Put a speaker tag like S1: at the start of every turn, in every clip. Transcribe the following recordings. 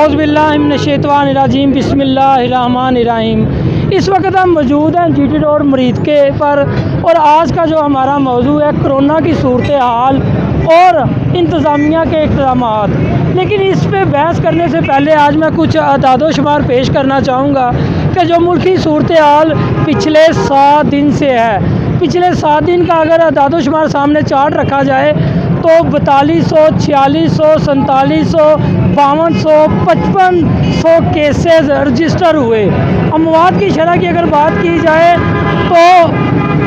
S1: औज़ुबिल्लाहिमिनश्शैतानिर्रजीम बिस्मिल्लाहिर्रहमानिर्रहीम। इस वक्त हम मौजूद हैं जीटी रोड मरीद के पर और आज का जो हमारा मौजू है कोरोना की सूरत हाल और इंतज़ामिया के इक़दामात। लेकिन इस पे बहस करने से पहले आज मैं कुछ अदाद शुमार पेश करना चाहूँगा कि जो मुल्की सूरत हाल पिछले 7 दिन से है, पिछले 7 दिन का अगर अदाद शुमार सामने चार्ट रखा जाए तो 4200, 4600, 4700, 5200, 5500 केसेस रजिस्टर हुए। अमवात की शरह की अगर बात की जाए तो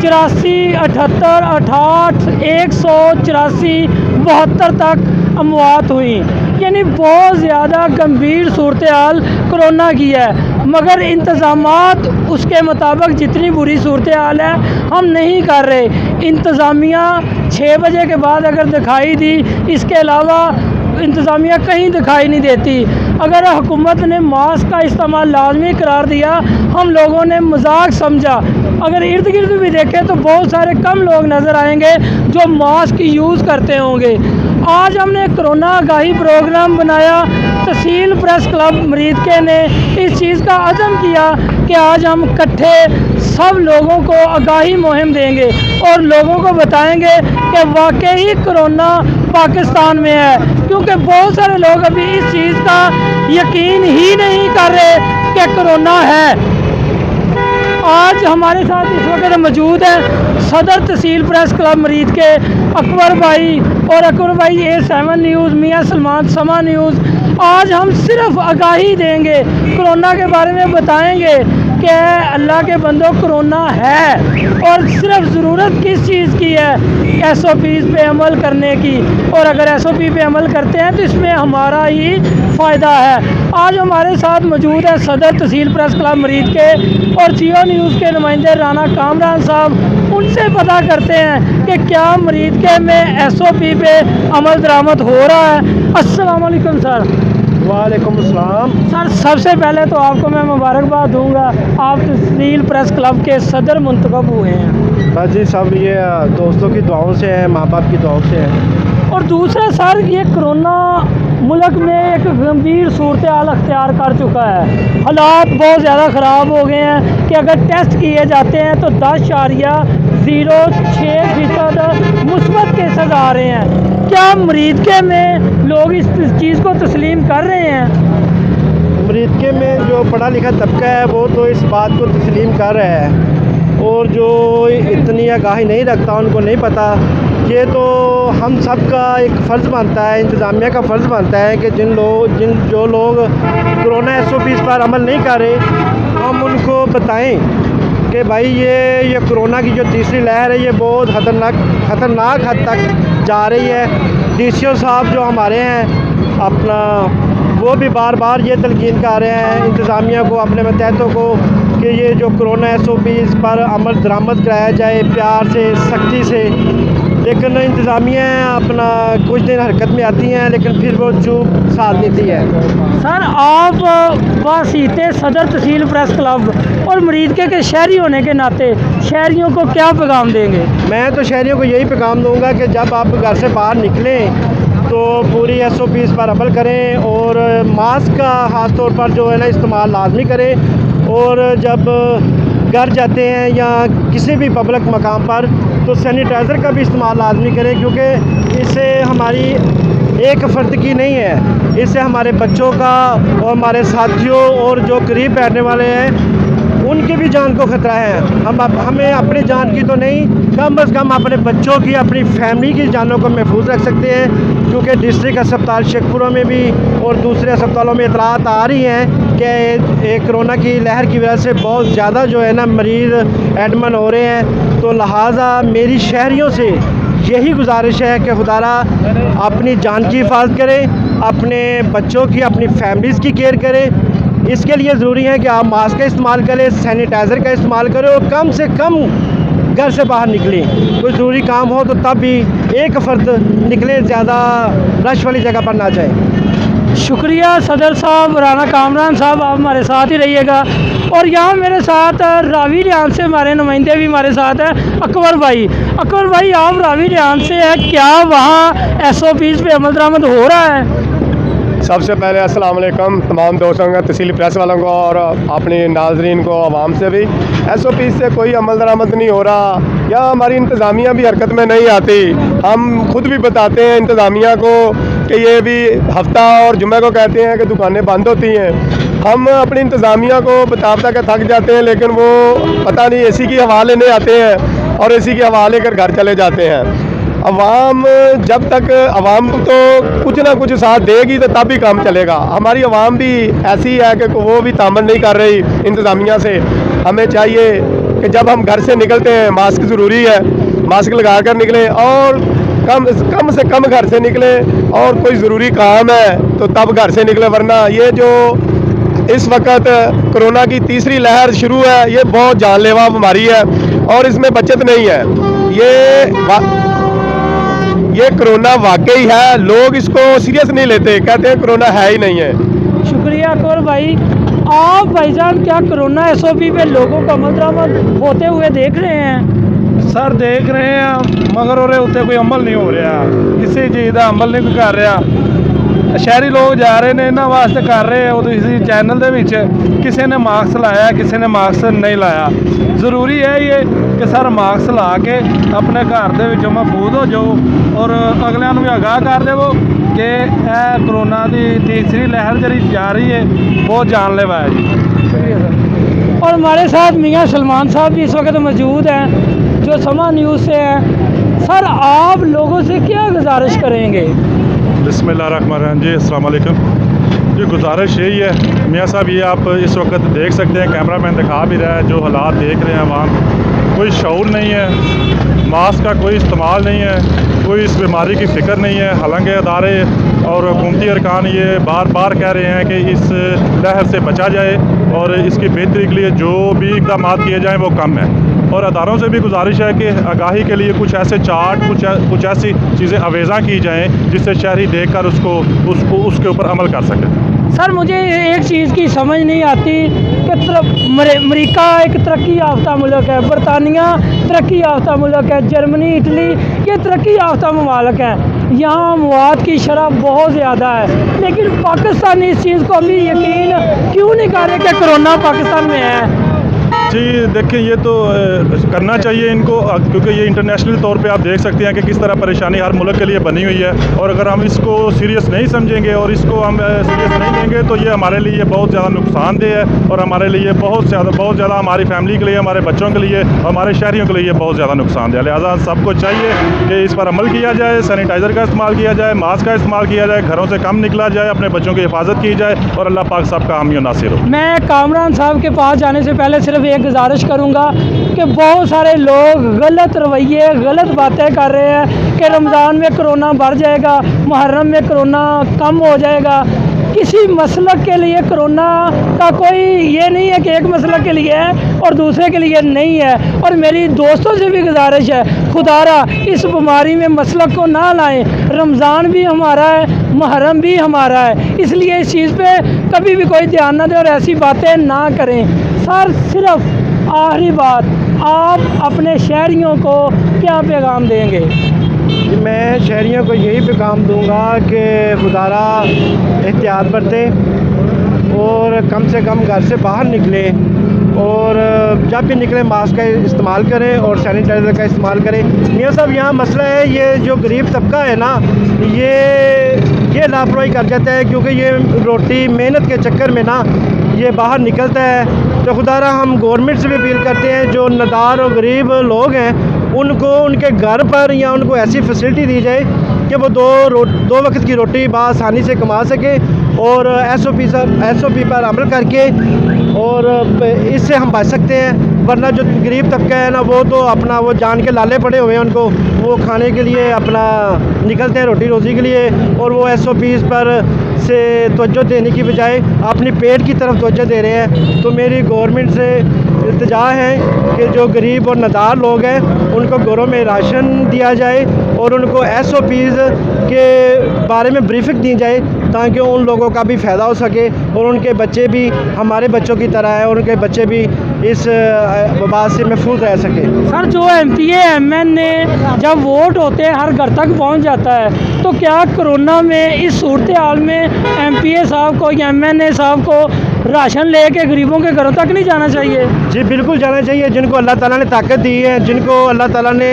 S1: 84, 78, 68, 184, 72 तक अमवात हुई। यानी बहुत ज़्यादा गंभीर सूरत हाल कोरोना की है, मगर इंतज़ामात उसके मुताबिक जितनी बुरी सूरत हाल है हम नहीं कर रहे। इंतज़ामिया 6 बजे के बाद अगर दिखाई दी, इसके अलावा इंतज़ामिया कहीं दिखाई नहीं देती। अगर हुकूमत ने मास्क का इस्तेमाल लाजमी करार दिया, हम लोगों ने मजाक समझा। अगर इर्द गिर्द भी देखें तो बहुत सारे कम लोग नज़र आएंगे जो मास्क यूज़ करते होंगे। आज हमने कोरोना आगाही प्रोग्राम बनाया। तहसील प्रेस क्लब मरीद के ने इस चीज़ का अज़म किया कि आज हम इकट्ठे सब लोगों को आगाही मुहिम देंगे और लोगों को बताएंगे कि वाकई कोरोना पाकिस्तान में है, क्योंकि बहुत सारे लोग अभी इस चीज़ का यकीन ही नहीं कर रहे कि कोरोना है। आज हमारे साथ इस वक्त मौजूद है सदर तहसील प्रेस क्लब मरीद के अकबर भाई और अकबर भाई A7 न्यूज़, मियाँ सलमान समा न्यूज़। आज हम सिर्फ आगाही देंगे, कोरोना के बारे में बताएंगे कि अल्लाह के बंदों कोरोना है और सिर्फ ज़रूरत किस चीज़ की है, SOPs पे अमल करने की। और अगर SOP पे अमल करते हैं तो इसमें हमारा ही फ़ायदा है। आज हमारे साथ मौजूद है सदर तहसील प्रेस क्लब मरीद के और जियो न्यूज़ के नुमाइंदे राना कामरान साहब। उनसे पता करते हैं कि क्या मरीद के में SOP पे अमल दरामद हो रहा है। अस्सलाम वालेकुम सर।
S2: वालेकुम अस्सलाम।
S1: सर सबसे पहले तो आपको मैं मुबारकबाद दूंगा, आप तहसील प्रेस क्लब के सदर मुंतखब हुए हैं।
S2: बस जी सब ये दोस्तों की दुआओं से है, माँ बाप की दुआओं से है।
S1: और दूसरा सर ये कोरोना मुल्क में एक गंभीर सूरत हाल अख्तियार कर चुका है। हालात बहुत ज़्यादा ख़राब हो गए हैं कि अगर टेस्ट किए जाते हैं तो 10.06% मुस्बत केसेस आ रहे हैं। क्या मरीद के में लोग इस चीज़ को तस्लीम कर रहे हैं?
S2: मरीद के में जो पढ़ा लिखा तबका है वो तो इस बात को तस्लीम कर रहा है, और जो इतनी आगाही नहीं रखता उनको नहीं पता। ये तो हम सब का एक फ़र्ज़ बनता है, इंतज़ामिया का फ़र्ज़ बनता है कि जो लोग कोरोना SOPs पर अमल नहीं कर रहे, हम उनको बताएं कि भाई ये कोरोना की जो तीसरी लहर है ये बहुत ख़तरनाक हद तक जा रही है। DCO साहब जो हमारे हैं अपना, वो भी बार बार ये तलकीन कर रहे हैं इंतज़ामिया को, अपने मतहतों को, कि ये जो कोरोना SOPs पर अमल दरामद कराया जाए प्यार से, सख्ती से। लेकिन इंतज़ामिया अपना कुछ दिन हरकत में आती हैं लेकिन फिर वो चुप साथ देती है।
S1: सर आप वासीते सदर तहसील प्रेस क्लब और मरीद के शहरी होने के नाते शहरियों को क्या पैगाम देंगे?
S2: मैं तो शहरियों को यही पैगाम दूंगा कि जब आप घर से बाहर निकलें तो पूरी SOPs पर अमल करें और मास्क का ख़ास तौर पर जो है ना इस्तेमाल लाजमी करें। और जब घर जाते हैं या किसी भी पब्लिक मकाम पर तो सैनिटाइज़र का भी इस्तेमाल लाजमी करें, क्योंकि इससे हमारी एक फ़र्द की नहीं है, इससे हमारे बच्चों का और हमारे साथियों और जो करीब बैठने वाले हैं उनकी भी जान को ख़तरा है। हमें अपनी जान की तो नहीं, कम अज़ कम अपने बच्चों की, अपनी फैमिली की जानों को महफूज रख सकते हैं। क्योंकि डिस्ट्रिक्ट अस्पताल शेखपुरा में भी और दूसरे अस्पतालों में इतलात आ रही हैं कि कोरोना की लहर की वजह से बहुत ज़्यादा जो है ना मरीज़ एडमिट हो रहे हैं। तो लिहाजा मेरी शहरियों से यही गुजारिश है कि खुदारा अपनी जान की हिफाजत करें, अपने बच्चों की, अपनी फैमिलीज़ की केयर करें। इसके लिए ज़रूरी है कि आप मास्क का इस्तेमाल करें, सैनिटाइज़र का इस्तेमाल करें और कम से कम घर से बाहर निकलें। कोई ज़रूरी काम हो तो तब भी एक फ़र्द निकलें, ज़्यादा रश वाली जगह पर ना जाएं।
S1: शुक्रिया सदर साहब, राना कामरान साहब, आप हमारे साथ ही रहिएगा। और यहाँ मेरे साथ रावी रियान से हमारे नुमाइंदे भी हमारे साथ हैं, अकबर भाई। अकबर भाई आप रावी रियान से हैं, क्या वहाँ SOPs पे अमल दरामद हो रहा है?
S3: सबसे पहले अस्सलाम वालेकुम तमाम दोस्तों को, तहसीली प्रेस वालों को और अपने नाजरीन को, आवाम से भी। SOP से कोई अमल दरामद नहीं हो रहा या हमारी इंतज़ामिया भी हरकत में नहीं आती। हम खुद भी बताते हैं इंतज़ामिया को कि ये भी हफ्ता और जुम्मे को कहते हैं कि दुकानें बंद होती हैं। हम अपनी इंतज़ामिया को बता के थक जाते हैं, लेकिन वो पता नहीं AC की हवा लेने आते हैं और AC की हवा लेकर घर चले जाते हैं। अवाम जब तक अवाम तो कुछ ना कुछ साथ देगी तो तब भी काम चलेगा। हमारी अवाम भी ऐसी है कि वो भी तामल नहीं कर रही इंतज़ामिया से। हमें चाहिए कि जब हम घर से निकलते हैं मास्क ज़रूरी है, मास्क लगा कर निकलें और कम से कम घर से निकलें, और कोई ज़रूरी काम है तो तब घर से निकले, वरना ये जो इस वक्त कोरोना की तीसरी लहर शुरू है ये बहुत जानलेवा बीमारी है और इसमें बचत नहीं है। ये कोरोना वाकई है, लोग इसको सीरियस नहीं लेते, कहते हैं कोरोना है ही नहीं है।
S1: शुक्रिया अकबर भाई। आप भाईजान क्या कोरोना SOP पे लोगों को अमल दरामद होते हुए देख रहे हैं?
S4: सर देख रहे हैं मगर ਉਹਦੇ ਉੱਤੇ ਕੋਈ ਅਮਲ ਨਹੀਂ ਹੋ ਰਿਹਾ, ਕਿਸੇ ਚੀਜ਼ ਦਾ ਅਮਲ ਨਹੀਂ ਕਰ ਰਿਹਾ। ਸ਼ਹਿਰੀ ਲੋਕ ਜਾ ਰਹੇ ਨੇ, ਇਹਨਾਂ ਵਾਸਤੇ ਕਰ ਰਹੇ ਹੋ ਤੁਸੀਂ ਚੈਨਲ ਦੇ ਵਿੱਚ, ਕਿਸੇ ਨੇ ਮਾਸਕ ਲਾਇਆ, ਕਿਸੇ ਨੇ ਮਾਸਕ ਨਹੀਂ ਲਾਇਆ। ਜ਼ਰੂਰੀ ਹੈ ਇਹ ਕਿ ਸਰ ਮਾਸਕ ਲਾ ਕੇ ਆਪਣੇ ਘਰ ਦੇ ਵਿੱਚੋਂ ਮਹਿਫੂਜ਼ ਹੋ ਜਾਓ ਔਰ ਅਗਲਿਆਂ ਨੂੰ ਵੀ ਆਗਾਹ ਕਰ ਦੇਵੋ कि कोरोना की तीसरी लहर जी जा रही है, बहुत जानलेवा है जी।
S1: शुक्रिया सर। और हमारे साथ मियाँ सलमान साहब भी इस वक्त मौजूद हैं जो समा न्यूज़ से हैं। सर आप लोगों से क्या गुजारिश करेंगे?
S5: बिस्मिल्लाहिर्रहमानिर्रहीम जी, अस्सलाम वालेकुम जी। गुजारिश यही है मियाँ साहब, ये आप इस वक्त देख सकते हैं, कैमरा मैन दिखा भी रहा है, जो हालात देख रहे हैं अवाम, कोई शऊर नहीं है, मास्क का कोई इस्तेमाल नहीं है, कोई इस बीमारी की फ़िक्र नहीं है। हालांकि अदारे और हुकूमती अरकान ये बार बार कह रहे हैं कि इस लहर से बचा जाए और इसकी बेहतरी के लिए जो भी इक़दाम किए जाएँ वो कम है। और अदारों से भी गुजारिश है कि आगाही के लिए कुछ ऐसे चार्ट, कुछ ऐसी चीज़ें अवेज़ा की जाएँ जिससे शहरी देख कर उसके ऊपर अमल कर सकें।
S1: सर मुझे एक चीज़ की समझ नहीं आती कि अमेरिका एक तरक्की याफ्ता मुल्क है, बरतानिया तरक्की याफ्ता मुल्क है, जर्मनी, इटली ये तरक्की याफ्ता ममालिक हैं, यहाँ मवाद की शरह बहुत ज़्यादा है, लेकिन पाकिस्तान इस चीज़ को अभी यकीन क्यों नहीं कर रहे कि कोरोना पाकिस्तान में है?
S5: जी देखिए, ये तो करना चाहिए इनको, क्योंकि ये इंटरनेशनल तौर पे आप देख सकते हैं कि किस तरह परेशानी हर मुल्क के लिए बनी हुई है। और अगर हम इसको सीरियस नहीं समझेंगे और इसको हम सीरियस नहीं लेंगे तो ये हमारे लिए बहुत ज़्यादा नुकसानदेह है और हमारे लिए बहुत ज़्यादा हमारी फैमिली के लिए, हमारे बच्चों के लिए, हमारे शहरियों के लिए बहुत ज़्यादा नुकसानदेह है। लिहाजा सबको चाहिए कि इस पर अमल किया जाए, सैनिटाइज़र का इस्तेमाल किया जाए, मास्क का इस्तेमाल किया जाए, घरों से कम निकला जाए, अपने बच्चों की हिफाजत की जाए और अल्लाह पाक सबका हामी और नासिर हो।
S1: मैं कामरान साहब के पास जाने से पहले सिर्फ एक गुजारिश करूंगा कि बहुत सारे लोग गलत रवैये, गलत बातें कर रहे हैं कि रमज़ान में कोरोना बढ़ जाएगा, मुहर्रम में कोरोना कम हो जाएगा। किसी मसलक के लिए कोरोना का कोई ये नहीं है कि एक मसलक के लिए है और दूसरे के लिए नहीं है। और मेरी दोस्तों से भी गुजारिश है, खुदारा इस बीमारी में मसलक को ना लाएं। रमज़ान भी हमारा है, मुहर्रम भी हमारा है, इसलिए इस चीज़ पे कभी भी कोई ध्यान ना दें और ऐसी बातें ना करें। सर सिर्फ आखिरी बात, आप अपने शहरियों को क्या पैगाम देंगे?
S2: मैं शहरियों को यही पैगाम दूंगा कि खुदारा एहतियात बरतें और कम से कम घर से बाहर निकलें और जब भी निकलें मास्क का इस्तेमाल करें और सैनिटाइज़र का इस्तेमाल करें। मियाँ साहब यहाँ मसला है, ये जो गरीब तबका है ना ये लापरवाही कर जाता है, क्योंकि ये रोटी मेहनत के चक्कर में ना ये बाहर निकलता है। तो खुदारा हम गवर्नमेंट से भी अपील करते हैं, जो नदार और गरीब लोग हैं उनको उनके घर पर या उनको ऐसी फैसिलिटी दी जाए कि वो दो वक्त की रोटी बआसानी से कमा सके और SOP पर अमल करके, और इससे हम बच सकते हैं। वरना जो गरीब तबका है ना वो तो अपना वो जान के लाले पड़े हुए हैं, उनको वो खाने के लिए अपना निकलते हैं रोटी रोज़ी के लिए, और वो SOP पर से तवज्जो देने की बजाय अपनी पेट की तरफ तवज्जो दे रहे हैं। तो मेरी गवर्नमेंट से इल्तिजा है कि जो गरीब और नदार लोग हैं उनको घरों में राशन दिया जाए और उनको SOPs के बारे में ब्रीफिंग दी जाए ताकि उन लोगों का भी फ़ायदा हो सके और उनके बच्चे भी हमारे बच्चों की तरह हैं और उनके बच्चे भी इस वबा से महफूज रह सके।
S1: सर, जो MPA MNA जब वोट होते हैं हर घर तक पहुंच जाता है, तो क्या कोरोना में इस सूरत हाल में MPA साहब को या MNA साहब को राशन लेके गरीबों के घरों तक नहीं जाना चाहिए?
S2: जी बिल्कुल जाना चाहिए। जिनको अल्लाह ताला ने ताकत दी है, जिनको अल्लाह ताला ने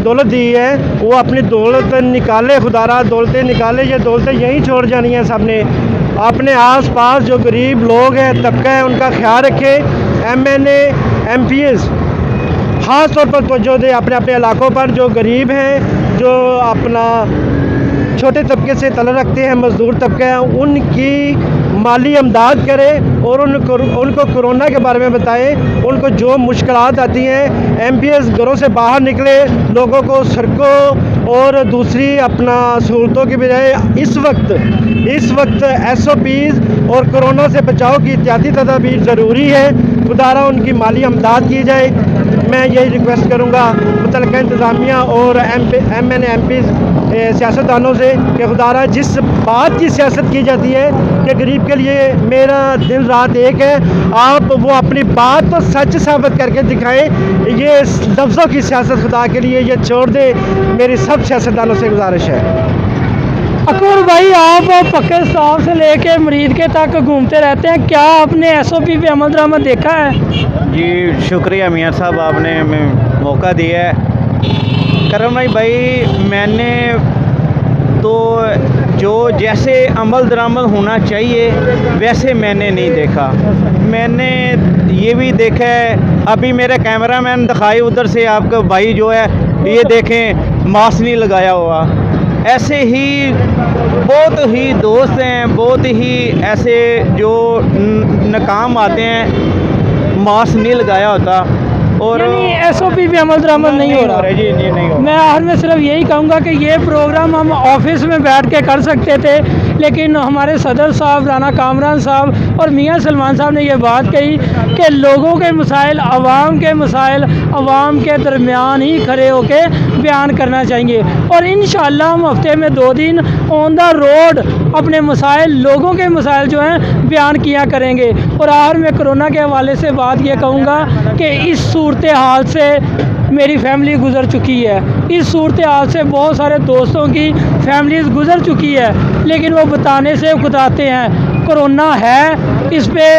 S2: दौलत दी है, वो अपनी दौलत निकाले, खुदारा दौलतें निकाले। ये दौलतें यहीं छोड़ जानी है सब ने। अपने आस पास जो गरीब लोग हैं, तबका है, उनका ख्याल रखें। MNA MPs ख़ास तौर पर तवज्जो दें अपने अपने इलाकों पर। जो गरीब हैं, जो अपना छोटे तबके से तल्लुक़ रखते हैं, मज़दूर तबका है, उनकी माली इमदाद करें और उनको कोरोना के बारे में बताएं। उनको जो मुश्किलात आती हैं, MPs घरों से बाहर निकले, लोगों को सड़कों और दूसरी अपना सहूलतों के बजाय इस वक्त SOPs और कोरोना से बचाव की एहतियाती तदाबीर ज़रूरी है। खुदारा उनकी माली इमदाद की जाए। मैं यही रिक्वेस्ट करूँगा मुतल्लिक़ा इंतज़ामिया और MNA MPs सियासतदानों से कि खुदारा जिस बात की सियासत की जाती है कि गरीब के लिए मेरा दिन रात एक है, आप वो अपनी बात तो सच साबित करके दिखाएं। ये लफ्ज़ों की सियासत खुदा के लिए ये छोड़ दे। मेरी सब सियासतदानों से गुजारिश है।
S1: अकबर भाई, आप पक्के स्टाफ से लेके मरीज के तक घूमते रहते हैं, क्या आपने SOP पे अमल दरामद देखा है?
S6: जी शुक्रिया मियाँ साहब, आपने हमें मौका दिया है। करम भाई, मैंने तो जो जैसे अमल दरामद होना चाहिए वैसे मैंने नहीं देखा। मैंने ये भी देखा है, अभी मेरे कैमरामैन दिखाए उधर से, आपका भाई जो है ये देखें मास्क नहीं लगाया हुआ। ऐसे ही बहुत ही दोस्त हैं, बहुत ही ऐसे जो नाकाम आते हैं, मास्क नहीं लगाया होता और
S1: SOP पे अमल दरामद नहीं हो रहा
S6: जी, नहीं हो।
S1: मैं आखिर में सिर्फ यही कहूँगा कि ये प्रोग्राम हम ऑफिस में बैठ के कर सकते थे, लेकिन हमारे सदर साहब राना कामरान साहब और मियाँ सलमान साहब ने ये बात कही कि लोगों के मसाइल, आवाम के मसाइल आवाम के दरमियान ही खड़े होके बयान करना चाहिए। और इंशाअल्लाह हम हफ्ते में 2 दिन ऑन द रोड अपने मसाइल, लोगों के मसाइल जो हैं बयान किया करेंगे। और आखिर में कोरोना के हवाले से बात ये कहूँगा कि इस सूरत हाल से मेरी फैमिली गुज़र चुकी है। इस सूरत हाल से बहुत सारे दोस्तों की फैमिलीज़ गुज़र चुकी है, लेकिन वो बताने से उकताते हैं। कोरोना है, इस पे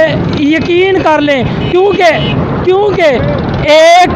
S1: यकीन कर लें, क्योंकि एक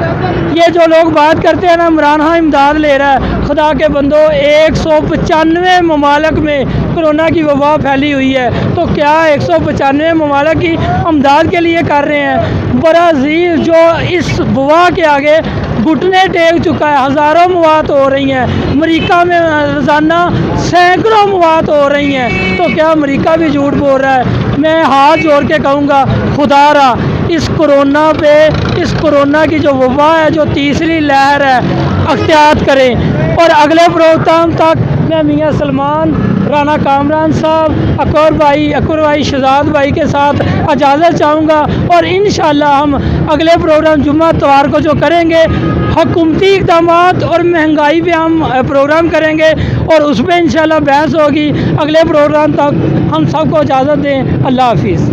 S1: ये जो लोग बात करते हैं ना, इमरान खान इमदाद ले रहा है, खुदा के बंदो 195 ममालिक में कोरोना की वबा फैली हुई है, तो क्या 195 ममालिक की इमदाद के लिए कर रहे हैं? ब्राज़ील जो इस वबा के आगे घुटने टेक चुका है, हज़ारों मौत हो रही हैं। अमेरिका में रोज़ाना सैकड़ों मौत हो रही हैं, तो क्या अमेरिका भी झूठ बोल रहा है? मैं हाथ जोड़ के कहूँगा, खुदारा इस कोरोना की जो वबा है, जो तीसरी लहर है, अख्तियात करें। और अगले प्रोग्राम तक मैं मियाँ सलमान, राना कामरान साहब, अकबर भाई, शहजाद भाई के साथ इजाज़त चाहूँगा। और इंशाअल्लाह हम अगले प्रोग्राम जुम्मा इतवार को जो करेंगे, हुकूमती इक़दामात और महंगाई पे हम प्रोग्राम करेंगे और उस पर इंशाअल्लाह बहस होगी। अगले प्रोग्राम तक हम सबको इजाज़त दें। अल्लाह हाफिज़।